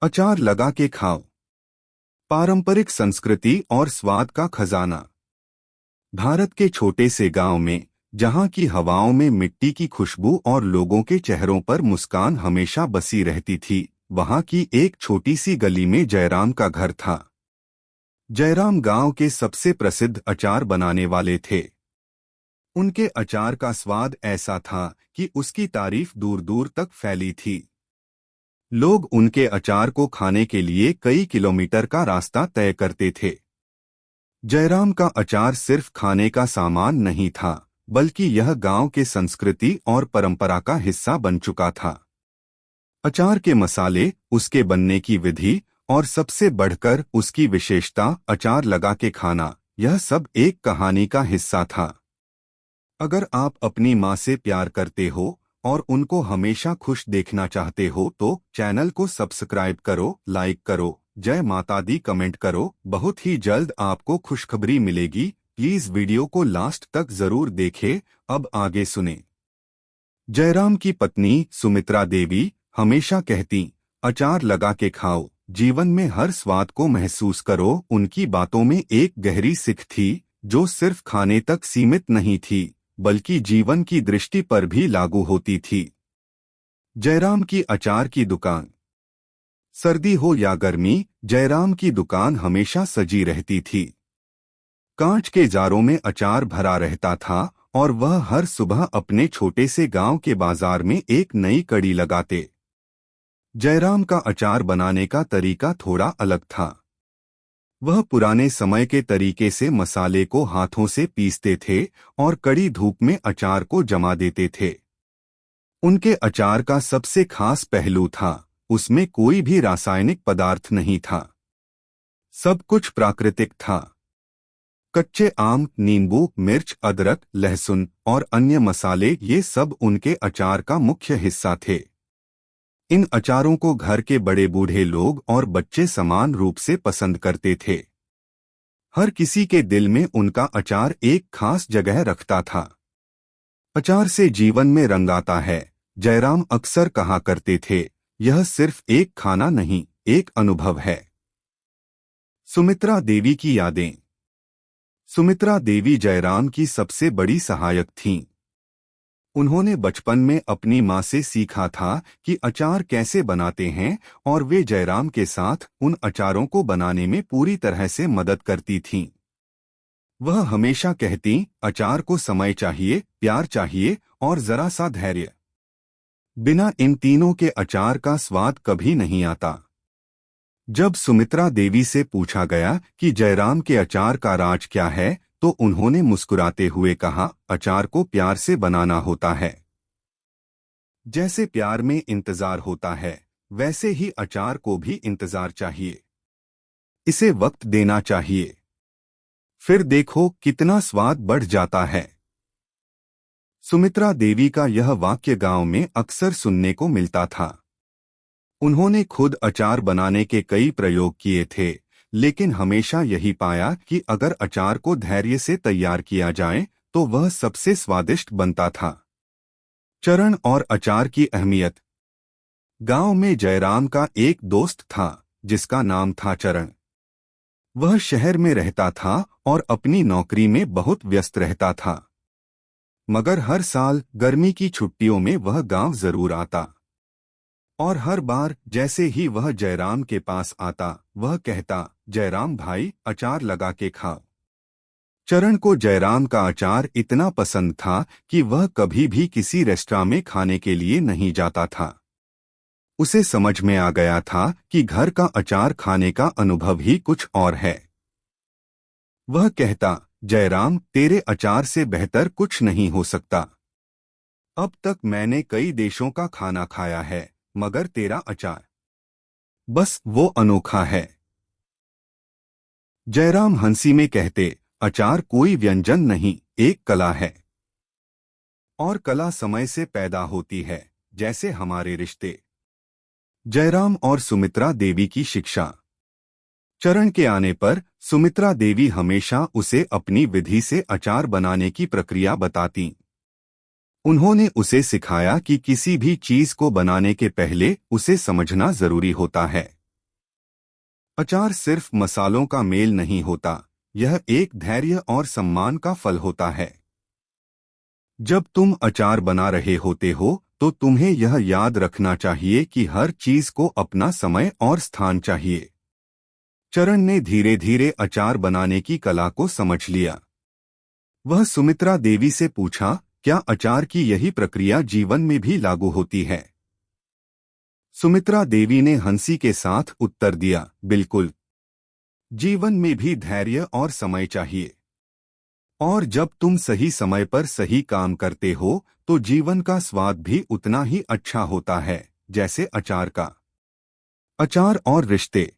अचार लगा के खाओ। पारंपरिक संस्कृति और स्वाद का खजाना। भारत के छोटे से गांव में, जहां की हवाओं में मिट्टी की खुशबू और लोगों के चेहरों पर मुस्कान हमेशा बसी रहती थी, वहां की एक छोटी सी गली में जयराम का घर था। जयराम गांव के सबसे प्रसिद्ध अचार बनाने वाले थे। उनके अचार का स्वाद ऐसा था कि उसकी तारीफ दूर दूर तक फैली थी। लोग उनके अचार को खाने के लिए कई किलोमीटर का रास्ता तय करते थे। जयराम का अचार सिर्फ खाने का सामान नहीं था, बल्कि यह गांव के संस्कृति और परंपरा का हिस्सा बन चुका था। अचार के मसाले, उसके बनने की विधि और सबसे बढ़कर उसकी विशेषता, अचार लगा के खाना, यह सब एक कहानी का हिस्सा था। अगर आप अपनी माँ से प्यार करते हो और उनको हमेशा खुश देखना चाहते हो तो चैनल को सब्सक्राइब करो, लाइक करो, जय माता दी कमेंट करो। बहुत ही जल्द आपको खुशखबरी मिलेगी। प्लीज वीडियो को लास्ट तक जरूर देखें। अब आगे सुने। जयराम की पत्नी सुमित्रा देवी हमेशा कहती, अचार लगा के खाओ, जीवन में हर स्वाद को महसूस करो। उनकी बातों में एक गहरी सीख थी, जो सिर्फ खाने तक सीमित नहीं थी, बल्कि जीवन की दृष्टि पर भी लागू होती थी। जयराम की अचार की दुकान। सर्दी हो या गर्मी, जयराम की दुकान हमेशा सजी रहती थी। कांच के जारों में अचार भरा रहता था और वह हर सुबह अपने छोटे से गांव के बाजार में एक नई कड़ी लगाते। जयराम का अचार बनाने का तरीका थोड़ा अलग था। वह पुराने समय के तरीके से मसाले को हाथों से पीसते थे और कड़ी धूप में अचार को जमा देते थे। उनके अचार का सबसे खास पहलू था, उसमें कोई भी रासायनिक पदार्थ नहीं था। सब कुछ प्राकृतिक था। कच्चे आम, नींबू, मिर्च, अदरक, लहसुन और अन्य मसाले, ये सब उनके अचार का मुख्य हिस्सा थे। इन अचारों को घर के बड़े बूढ़े लोग और बच्चे समान रूप से पसंद करते थे। हर किसी के दिल में उनका अचार एक खास जगह रखता था। अचार से जीवन में रंग आता है। जयराम अक्सर कहा करते थे, यह सिर्फ एक खाना नहीं, एक अनुभव है। सुमित्रा देवी की यादें। सुमित्रा देवी जयराम की सबसे बड़ी सहायक थीं। उन्होंने बचपन में अपनी माँ से सीखा था कि अचार कैसे बनाते हैं और वे जयराम के साथ उन अचारों को बनाने में पूरी तरह से मदद करती थीं। वह हमेशा कहती, अचार को समय चाहिए, प्यार चाहिए और जरा सा धैर्य। बिना इन तीनों के अचार का स्वाद कभी नहीं आता। जब सुमित्रा देवी से पूछा गया कि जयराम के अचार का राज क्या है, तो उन्होंने मुस्कुराते हुए कहा, अचार को प्यार से बनाना होता है। जैसे प्यार में इंतजार होता है, वैसे ही अचार को भी इंतजार चाहिए। इसे वक्त देना चाहिए, फिर देखो कितना स्वाद बढ़ जाता है। सुमित्रा देवी का यह वाक्य गांव में अक्सर सुनने को मिलता था। उन्होंने खुद अचार बनाने के कई प्रयोग किए थे, लेकिन हमेशा यही पाया कि अगर अचार को धैर्य से तैयार किया जाए तो वह सबसे स्वादिष्ट बनता था। चरण और अचार की अहमियत। गांव में जयराम का एक दोस्त था जिसका नाम था चरण। वह शहर में रहता था और अपनी नौकरी में बहुत व्यस्त रहता था, मगर हर साल गर्मी की छुट्टियों में वह गांव जरूर आता। और हर बार जैसे ही वह जयराम के पास आता, वह कहता, जयराम भाई, अचार लगा के खाओ। चरण को जयराम का अचार इतना पसंद था कि वह कभी भी किसी रेस्टोरेंट में खाने के लिए नहीं जाता था। उसे समझ में आ गया था कि घर का अचार खाने का अनुभव ही कुछ और है। वह कहता, जयराम, तेरे अचार से बेहतर कुछ नहीं हो सकता। अब तक मैंने कई देशों का खाना खाया है, मगर तेरा अचार, बस वो अनोखा है। जयराम हंसी में कहते, अचार कोई व्यंजन नहीं, एक कला है। और कला समय से पैदा होती है, जैसे हमारे रिश्ते। जयराम और सुमित्रा देवी की शिक्षा। चरण के आने पर सुमित्रा देवी हमेशा उसे अपनी विधि से अचार बनाने की प्रक्रिया बताती। उन्होंने उसे सिखाया कि किसी भी चीज को बनाने के पहले उसे समझना जरूरी होता है। अचार सिर्फ मसालों का मेल नहीं होता, यह एक धैर्य और सम्मान का फल होता है। जब तुम अचार बना रहे होते हो तो तुम्हें यह याद रखना चाहिए कि हर चीज को अपना समय और स्थान चाहिए। चरण ने धीरे धीरे अचार बनाने की कला को समझ लिया। वह सुमित्रा देवी से पूछा, क्या अचार की यही प्रक्रिया जीवन में भी लागू होती है? सुमित्रा देवी ने हंसी के साथ उत्तर दिया, बिल्कुल। जीवन में भी धैर्य और समय चाहिए। और जब तुम सही समय पर सही काम करते हो तो जीवन का स्वाद भी उतना ही अच्छा होता है जैसे अचार का। अचार और रिश्ते।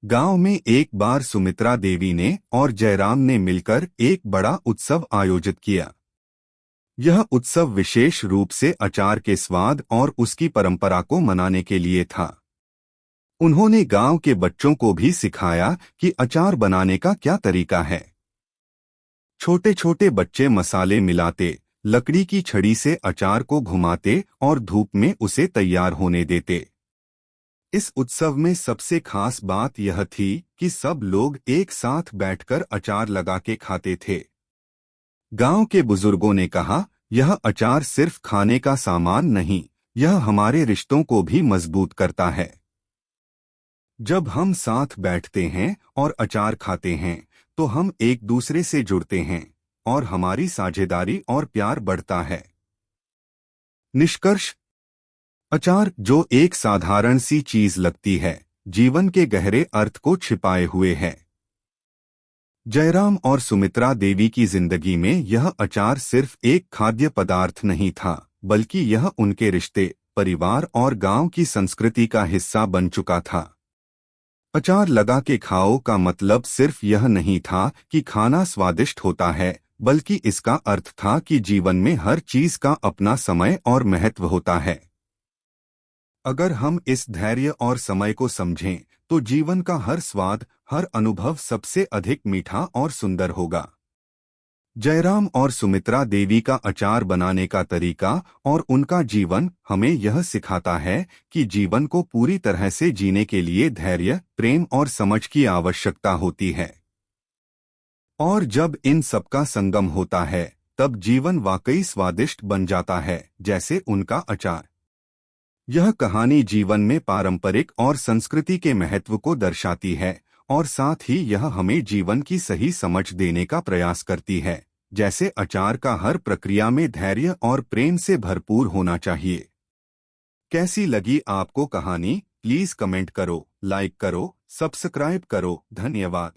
गांव में एक बार सुमित्रा देवी ने और जयराम ने मिलकर एक बड़ा उत्सव आयोजित किया। यह उत्सव विशेष रूप से अचार के स्वाद और उसकी परंपरा को मनाने के लिए था। उन्होंने गांव के बच्चों को भी सिखाया कि अचार बनाने का क्या तरीका है। छोटे छोटे बच्चे मसाले मिलाते, लकड़ी की छड़ी से अचार को घुमाते और धूप में उसे तैयार होने देते। इस उत्सव में सबसे खास बात यह थी कि सब लोग एक साथ बैठकर अचार लगा के खाते थे। गांव के बुजुर्गों ने कहा, यह अचार सिर्फ खाने का सामान नहीं, यह हमारे रिश्तों को भी मजबूत करता है। जब हम साथ बैठते हैं और अचार खाते हैं तो हम एक दूसरे से जुड़ते हैं और हमारी साझेदारी और प्यार बढ़ता है। निष्कर्ष। अचार, जो एक साधारण सी चीज लगती है, जीवन के गहरे अर्थ को छिपाए हुए है। जयराम और सुमित्रा देवी की जिंदगी में यह अचार सिर्फ एक खाद्य पदार्थ नहीं था, बल्कि यह उनके रिश्ते, परिवार और गांव की संस्कृति का हिस्सा बन चुका था। अचार लगा के खाओ का मतलब सिर्फ यह नहीं था कि खाना स्वादिष्ट होता है, बल्कि इसका अर्थ था कि जीवन में हर चीज का अपना समय और महत्व होता है। अगर हम इस धैर्य और समय को समझें तो जीवन का हर स्वाद, हर अनुभव सबसे अधिक मीठा और सुंदर होगा। जयराम और सुमित्रा देवी का अचार बनाने का तरीका और उनका जीवन हमें यह सिखाता है कि जीवन को पूरी तरह से जीने के लिए धैर्य, प्रेम और समझ की आवश्यकता होती है। और जब इन सबका संगम होता है तब जीवन वाकई स्वादिष्ट बन जाता है, जैसे उनका अचार। यह कहानी जीवन में पारंपरिक और संस्कृति के महत्व को दर्शाती है और साथ ही यह हमें जीवन की सही समझ देने का प्रयास करती है, जैसे अचार का हर प्रक्रिया में धैर्य और प्रेम से भरपूर होना चाहिए। कैसी लगी आपको कहानी? प्लीज कमेंट करो, लाइक करो, सब्सक्राइब करो। धन्यवाद।